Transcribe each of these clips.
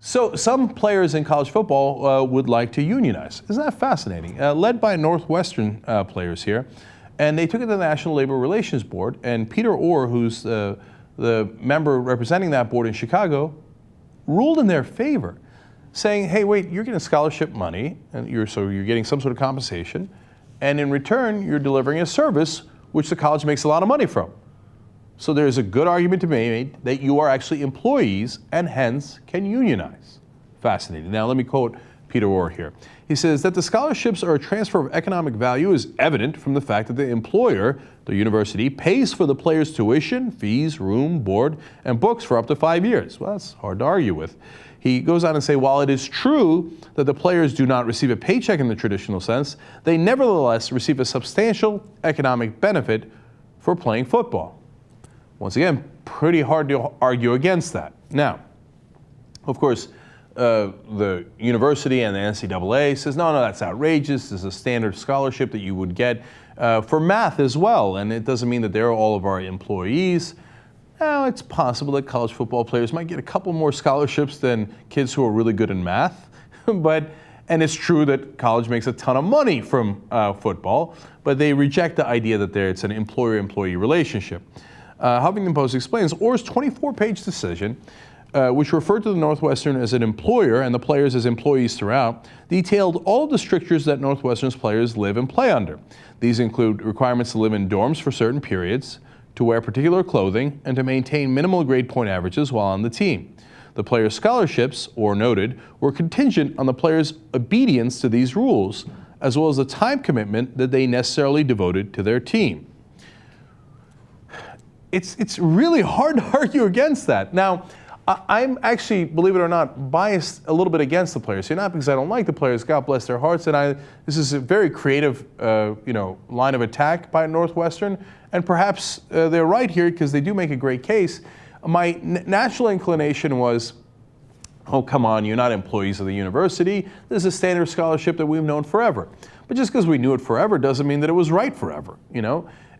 So some players in college football would like to unionize. Isn't that fascinating? Led by Northwestern players here. And they took it to the National Labor Relations Board. And Peter Orr, who's the member representing that board in Chicago, ruled in their favor, saying, hey, wait, you're getting scholarship money, and you're getting some sort of compensation. And in return, you're delivering a service which the college makes a lot of money from. So there's a good argument to be made that you are actually employees and hence can unionize. Fascinating. Now let me quote Peter Orr here. He says that the scholarships are a transfer of economic value is evident from the fact that the employer, the university, pays for the players' tuition, fees, room, board, and books for up to 5 years. Well, that's hard to argue with. He goes on to say, while it is true that the players do not receive a paycheck in the traditional sense, they nevertheless receive a substantial economic benefit for playing football. Once again, pretty hard to argue against that. Now, of course, the university and the NCAA says, no, that's outrageous. This is a standard scholarship that you would get for math as well. And it doesn't mean that they're all of our employees. Now, it's possible that college football players might get a couple more scholarships than kids who are really good in math. And it's true that college makes a ton of money from football, but they reject the idea that it's an employer-employee relationship. Huffington Post explains Orr's 24-page decision, which referred to the Northwestern as an employer and the players as employees throughout, detailed all of the strictures that Northwestern's players live and play under. These include requirements to live in dorms for certain periods, to wear particular clothing, and to maintain minimal grade point averages while on the team. The players' scholarships, Orr noted, were contingent on the players' obedience to these rules, as well as the time commitment that they necessarily devoted to their team. It's really hard to argue against that. Now, I'm actually, believe it or not, biased a little bit against the players here, not because I don't like the players, God bless their hearts, and this is a very creative line of attack by Northwestern, and perhaps they're right here because they do make a great case. My natural inclination was, oh, come on, you're not employees of the university. This is a standard scholarship that we've known forever. But just because we knew it forever doesn't mean that it was right forever,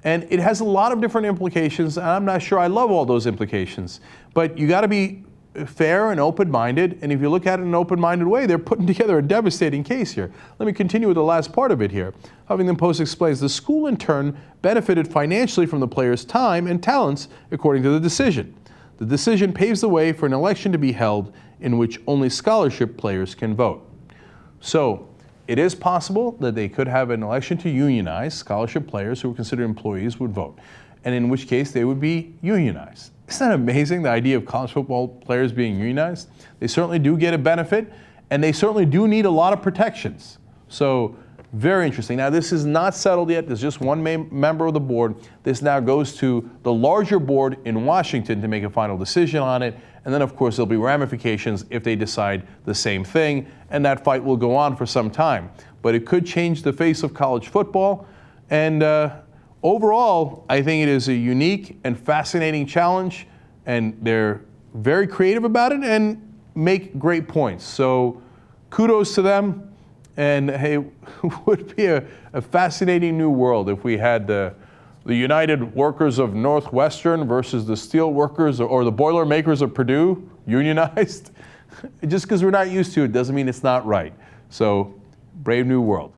And it has a lot of different implications, and I'm not sure I love all those implications. But you got to be fair and open-minded, and if you look at it in an open-minded way, they're putting together a devastating case here. Let me continue with the last part of it here. Huffington Post explains, the school in turn benefited financially from the players' time and talents according to the decision. The decision paves the way for an election to be held in which only scholarship players can vote. So, it is possible that they could have an election to unionize. Scholarship players who are considered employees would vote, and in which case they would be unionized. Isn't that amazing, the idea of college football players being unionized? They certainly do get a benefit, and they certainly do need a lot of protections. So, very interesting. Now, this is not settled yet. There's just one member of the board. This now goes to the larger board in Washington to make a final decision on it. And then, of course, there'll be ramifications if they decide the same thing. And that fight will go on for some time. But it could change the face of college football. And overall, I think it is a unique and fascinating challenge. And they're very creative about it and make great points. So kudos to them. And hey, it would be a fascinating new world if we had the United Workers of Northwestern versus the Steel Workers or the Boilermakers of Purdue unionized. Just because we're not used to it doesn't mean it's not right. So, brave new world.